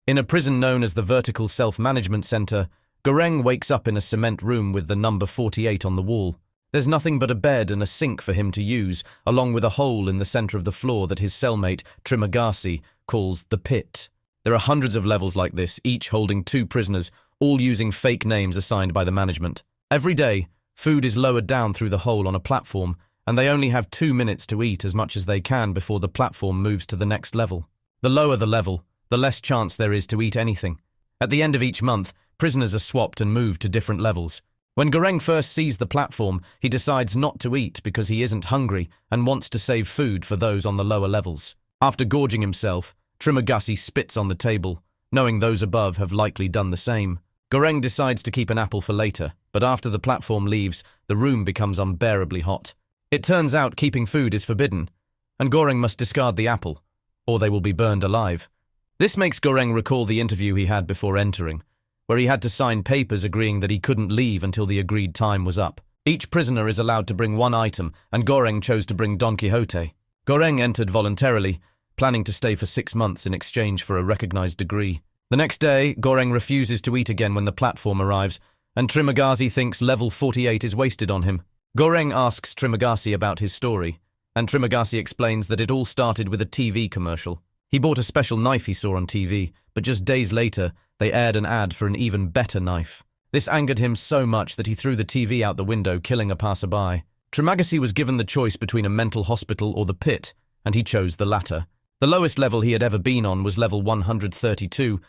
In a prison known as the Vertical Self-Management Center, Goreng wakes up in a cement room with the number 48 on the wall. There's nothing but a bed and a sink for him to use, along with a hole in the center of the floor that his cellmate, Trimagasi, calls the pit. There are hundreds of levels like this, each holding 2 prisoners, all using fake names assigned by the management. Every day, food is lowered down through the hole on a platform, and they only have 2 minutes to eat as much as they can before the platform moves to the next level. The lower the level, the less chance there is to eat anything. At the end of each month, prisoners are swapped and moved to different levels. When Goreng first sees the platform, he decides not to eat because he isn't hungry and wants to save food for those on the lower levels. After gorging himself, Trimagasi spits on the table, knowing those above have likely done the same. Goreng decides to keep an apple for later, but after the platform leaves, the room becomes unbearably hot. It turns out keeping food is forbidden, and Goreng must discard the apple, or they will be burned alive. This makes Goreng recall the interview he had before entering, where he had to sign papers agreeing that he couldn't leave until the agreed time was up. Each prisoner is allowed to bring 1 item, and Goreng chose to bring Don Quixote. Goreng entered voluntarily, planning to stay for 6 months in exchange for a recognized degree. The next day, Goreng refuses to eat again when the platform arrives, and Trimagasi thinks level 48 is wasted on him. Goreng asks Trimagasi about his story, and Trimagasi explains that it all started with a TV commercial. He bought a special knife he saw on TV, but just days later, they aired an ad for an even better knife. This angered him so much that he threw the TV out the window, killing a passerby. Trimagasi was given the choice between a mental hospital or the pit, and he chose the latter. The lowest level he had ever been on was level 132,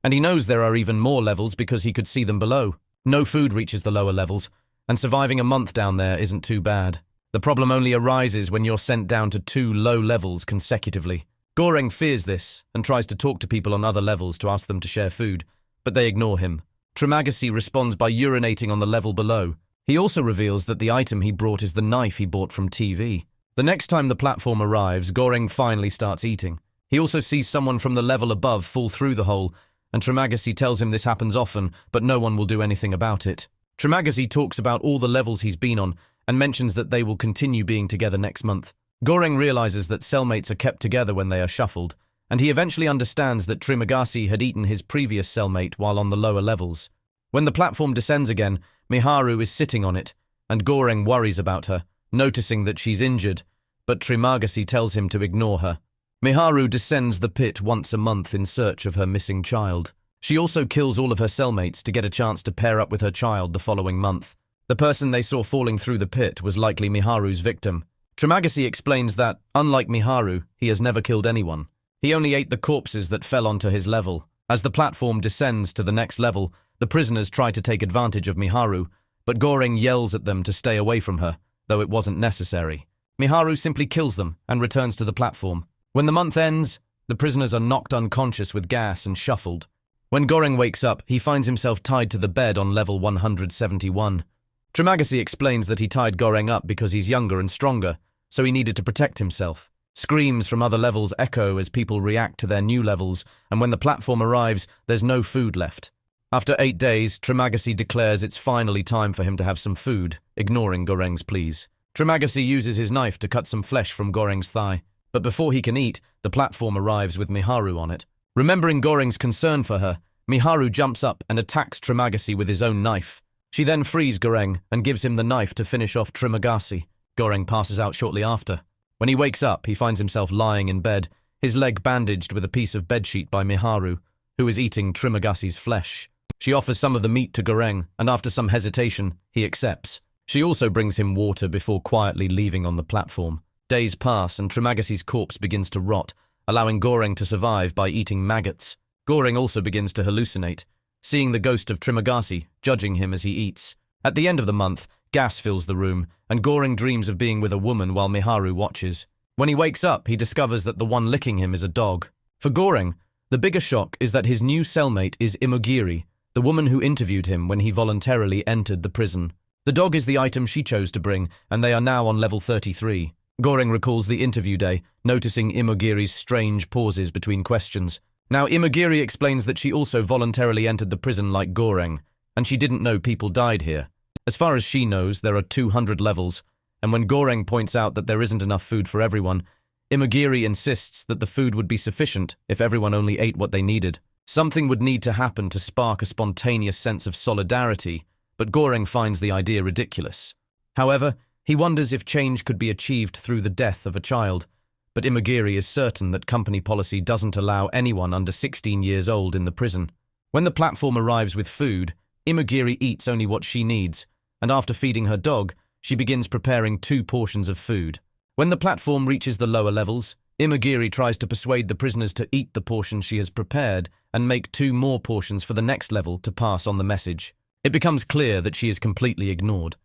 and he knows there are even more levels because he could see them below. No food reaches the lower levels, and surviving a month down there isn't too bad. The problem only arises when you're sent down to 2 low levels consecutively. Goreng fears this and tries to talk to people on other levels to ask them to share food, but they ignore him. Trimagasi responds by urinating on the level below. He also reveals that the item he brought is the knife he bought from TV. The next time the platform arrives, Goreng finally starts eating. He also sees someone from the level above fall through the hole, and Trimagasi tells him this happens often, but no one will do anything about it. Trimagasi talks about all the levels he's been on and mentions that they will continue being together next month. Goreng realizes that cellmates are kept together when they are shuffled, and he eventually understands that Trimagasi had eaten his previous cellmate while on the lower levels. When the platform descends again, Miharu is sitting on it, and Goreng worries about her, noticing that she's injured, but Trimagasi tells him to ignore her. Miharu descends the pit once a month in search of her missing child. She also kills all of her cellmates to get a chance to pair up with her child the following month. The person they saw falling through the pit was likely Miharu's victim. Trimagasi explains that, unlike Miharu, he has never killed anyone. He only ate the corpses that fell onto his level. As the platform descends to the next level, the prisoners try to take advantage of Miharu, but Goreng yells at them to stay away from her, though it wasn't necessary. Miharu simply kills them and returns to the platform. When the month ends, the prisoners are knocked unconscious with gas and shuffled. When Goreng wakes up, he finds himself tied to the bed on level 171. Trimagasi explains that he tied Goreng up because he's younger and stronger, so he needed to protect himself. Screams from other levels echo as people react to their new levels, and when the platform arrives, there's no food left. After 8 days, Trimagasi declares it's finally time for him to have some food, ignoring Goreng's pleas. Trimagasi uses his knife to cut some flesh from Goreng's thigh, but before he can eat, the platform arrives with Miharu on it. Remembering Goreng's concern for her, Miharu jumps up and attacks Trimagasi with his own knife. She then frees Goreng and gives him the knife to finish off Trimagasi. Goreng passes out shortly after. When he wakes up, he finds himself lying in bed, his leg bandaged with a piece of bedsheet by Miharu, who is eating Trimagasi's flesh. She offers some of the meat to Goreng, and after some hesitation, he accepts. She also brings him water before quietly leaving on the platform. Days pass and Trimagasi's corpse begins to rot, allowing Goreng to survive by eating maggots. Goreng also begins to hallucinate, seeing the ghost of Trimagasi, judging him as he eats. At the end of the month, gas fills the room, and Goreng dreams of being with a woman while Miharu watches. When he wakes up, he discovers that the one licking him is a dog. For Goreng, the bigger shock is that his new cellmate is Imogiri, the woman who interviewed him when he voluntarily entered the prison. The dog is the item she chose to bring, and they are now on level 33. Goreng recalls the interview day, noticing Imogiri's strange pauses between questions. Now, Imogiri explains that she also voluntarily entered the prison like Goreng, and she didn't know people died here. As far as she knows, there are 200 levels, and when Goreng points out that there isn't enough food for everyone, Imogiri insists that the food would be sufficient if everyone only ate what they needed. Something would need to happen to spark a spontaneous sense of solidarity, but Goreng finds the idea ridiculous. However, he wonders if change could be achieved through the death of a child, but Imagiri is certain that company policy doesn't allow anyone under 16 years old in the prison. When the platform arrives with food, Imagiri eats only what she needs, and after feeding her dog, she begins preparing 2 portions of food. When the platform reaches the lower levels, Imagiri tries to persuade the prisoners to eat the portion she has prepared and make 2 more portions for the next level to pass on the message. It becomes clear that she is completely ignored,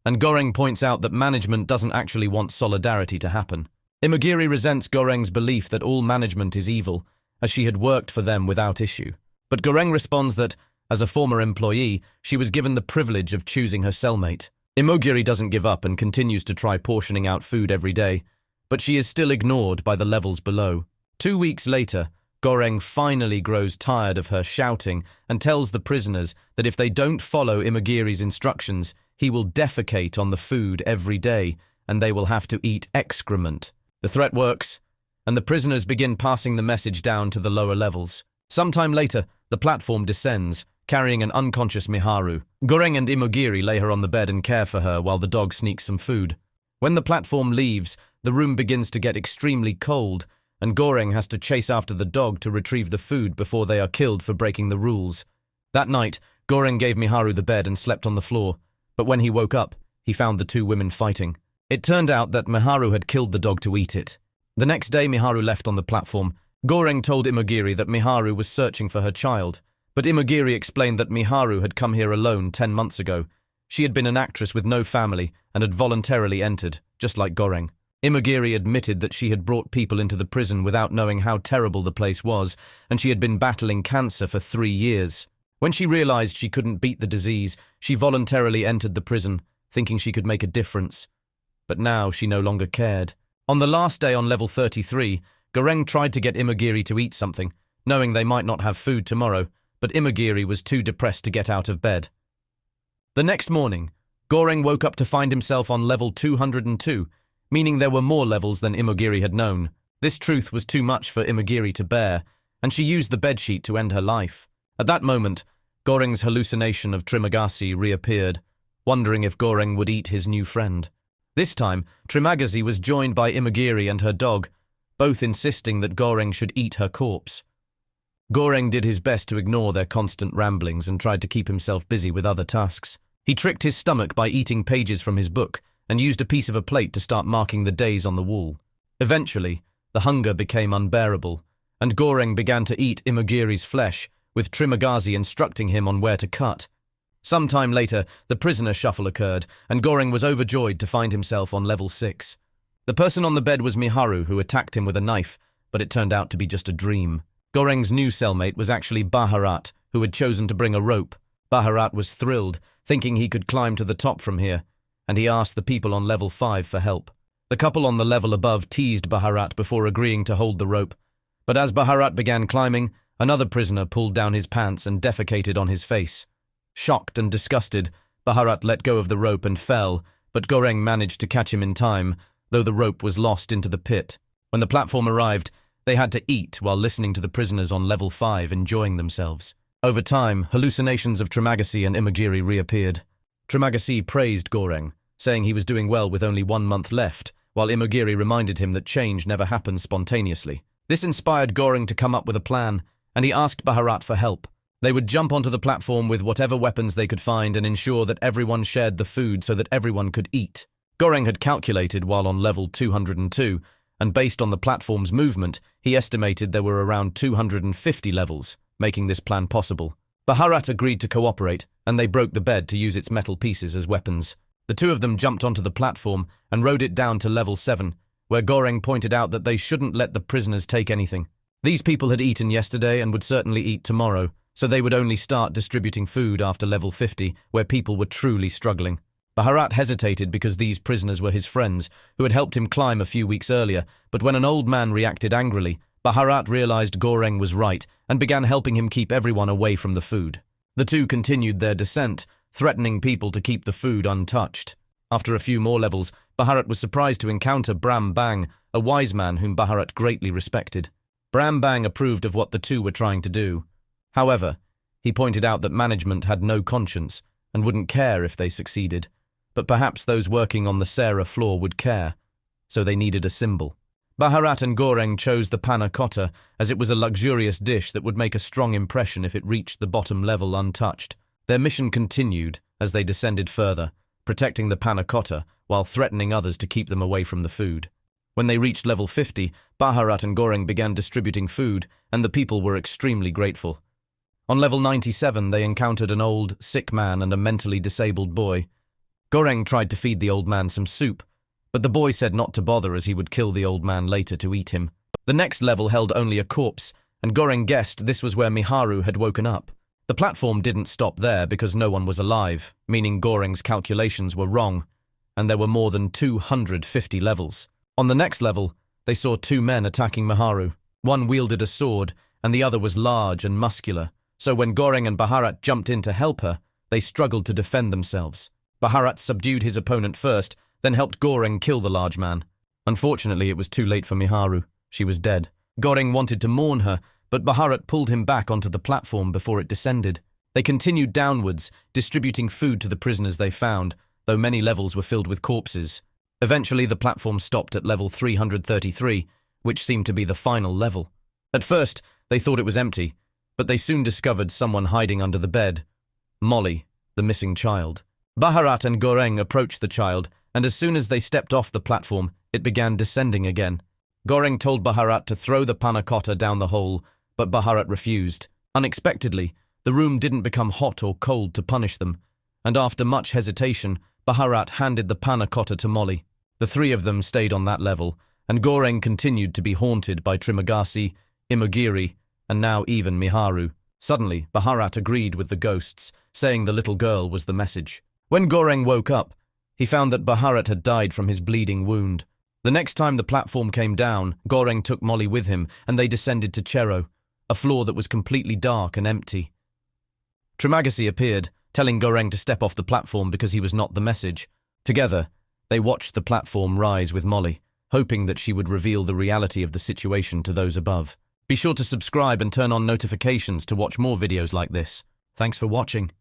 and Goreng points out that management doesn't actually want solidarity to happen. Imagiri resents Goreng's belief that all management is evil, as she had worked for them without issue. But Goreng responds that, as a former employee, she was given the privilege of choosing her cellmate. Imagiri doesn't give up and continues to try portioning out food every day, but she is still ignored by the levels below. 2 weeks later, Goreng finally grows tired of her shouting and tells the prisoners that if they don't follow Imagiri's instructions, he will defecate on the food every day and they will have to eat excrement. The threat works, and the prisoners begin passing the message down to the lower levels. Sometime later, the platform descends, carrying an unconscious Miharu. Goreng and Imagiri lay her on the bed and care for her while the dog sneaks some food. When the platform leaves, the room begins to get extremely cold, and Goreng has to chase after the dog to retrieve the food before they are killed for breaking the rules. That night, Goreng gave Miharu the bed and slept on the floor, but when he woke up, he found the 2 women fighting. It turned out that Miharu had killed the dog to eat it. The next day Miharu left on the platform. Goreng told Imagiri that Miharu was searching for her child, but Imagiri explained that Miharu had come here alone 10 months ago. She had been an actress with no family and had voluntarily entered, just like Goreng. Imagiri admitted that she had brought people into the prison without knowing how terrible the place was, and she had been battling cancer for 3 years. When she realized she couldn't beat the disease, she voluntarily entered the prison, thinking she could make a difference. But now she no longer cared. On the last day on level 33, Goreng tried to get Imagiri to eat something, knowing they might not have food tomorrow, but Imagiri was too depressed to get out of bed. The next morning, Goreng woke up to find himself on level 202, meaning there were more levels than Imagiri had known. This truth was too much for Imagiri to bear, and she used the bedsheet to end her life. At that moment, Goreng's hallucination of Trimagasi reappeared, wondering if Goreng would eat his new friend. This time, Trimagasi was joined by Imagiri and her dog, both insisting that Goreng should eat her corpse. Goreng did his best to ignore their constant ramblings and tried to keep himself busy with other tasks. He tricked his stomach by eating pages from his book and used a piece of a plate to start marking the days on the wall. Eventually, the hunger became unbearable, and Goreng began to eat Imagiri's flesh, with Trimagasi instructing him on where to cut. Some time later, the prisoner shuffle occurred, and Goreng was overjoyed to find himself on level 6. The person on the bed was Miharu, who attacked him with a knife, but it turned out to be just a dream. Goreng's new cellmate was actually Baharat, who had chosen to bring a rope. Baharat was thrilled, thinking he could climb to the top from here, and he asked the people on level 5 for help. The couple on the level above teased Baharat before agreeing to hold the rope, but as Baharat began climbing, another prisoner pulled down his pants and defecated on his face. Shocked and disgusted, Baharat let go of the rope and fell, but Goreng managed to catch him in time, though the rope was lost into the pit. When the platform arrived, they had to eat while listening to the prisoners on level 5 enjoying themselves. Over time, hallucinations of Trimagasi and Imagiri reappeared. Trimagasi praised Goreng, saying he was doing well with only 1 month left, while Imagiri reminded him that change never happens spontaneously. This inspired Goreng to come up with a plan, and he asked Baharat for help. They would jump onto the platform with whatever weapons they could find and ensure that everyone shared the food so that everyone could eat. Goreng had calculated while on level 202, and based on the platform's movement, he estimated there were around 250 levels, making this plan possible. Baharat agreed to cooperate, and they broke the bed to use its metal pieces as weapons. The 2 of them jumped onto the platform and rode it down to level 7, where Goreng pointed out that they shouldn't let the prisoners take anything. These people had eaten yesterday and would certainly eat tomorrow, so they would only start distributing food after level 50, where people were truly struggling. Baharat hesitated because these prisoners were his friends, who had helped him climb a few weeks earlier, but when an old man reacted angrily, Baharat realized Goreng was right and began helping him keep everyone away from the food. The 2 continued their descent, threatening people to keep the food untouched. After a few more levels, Baharat was surprised to encounter Bram Bang, a wise man whom Baharat greatly respected. Bram Bang approved of what the 2 were trying to do. However, he pointed out that management had no conscience and wouldn't care if they succeeded, but perhaps those working on the Sarah floor would care, so they needed a symbol. Baharat and Goreng chose the panna cotta as it was a luxurious dish that would make a strong impression if it reached the bottom level untouched. Their mission continued as they descended further, protecting the panna cotta while threatening others to keep them away from the food. When they reached level 50, Baharat and Goreng began distributing food, and the people were extremely grateful. On level 97, they encountered an old, sick man and a mentally disabled boy. Goreng tried to feed the old man some soup, but the boy said not to bother as he would kill the old man later to eat him. The next level held only a corpse, and Goreng guessed this was where Miharu had woken up. The platform didn't stop there because no one was alive, meaning Goreng's calculations were wrong, and there were more than 250 levels. On the next level, they saw two men attacking Miharu. One wielded a sword, and the other was large and muscular, so when Goreng and Baharat jumped in to help her, they struggled to defend themselves. Baharat subdued his opponent first, then helped Goreng kill the large man. Unfortunately, it was too late for Miharu. She was dead. Goreng wanted to mourn her, but Baharat pulled him back onto the platform before it descended. They continued downwards, distributing food to the prisoners they found, though many levels were filled with corpses. Eventually, the platform stopped at level 333, which seemed to be the final level. At first, they thought it was empty, but they soon discovered someone hiding under the bed. Molly, the missing child. Baharat and Goreng approached the child, and as soon as they stepped off the platform, it began descending again. Goreng told Baharat to throw the panna cotta down the hole, but Baharat refused. Unexpectedly, the room didn't become hot or cold to punish them, and after much hesitation, Baharat handed the panna cotta to Molly. The three of them stayed on that level, and Goreng continued to be haunted by Trimagasi, Imogiri, and now even Miharu. Suddenly, Baharat agreed with the ghosts, saying the little girl was the message. When Goreng woke up, he found that Baharat had died from his bleeding wound. The next time the platform came down, Goreng took Molly with him, and they descended to Chero, a floor that was completely dark and empty. Trimagasi appeared, telling Goreng to step off the platform because he was not the message. Together, they watched the platform rise with Molly, hoping that she would reveal the reality of the situation to those above. Be sure to subscribe and turn on notifications to watch more videos like this. Thanks for watching.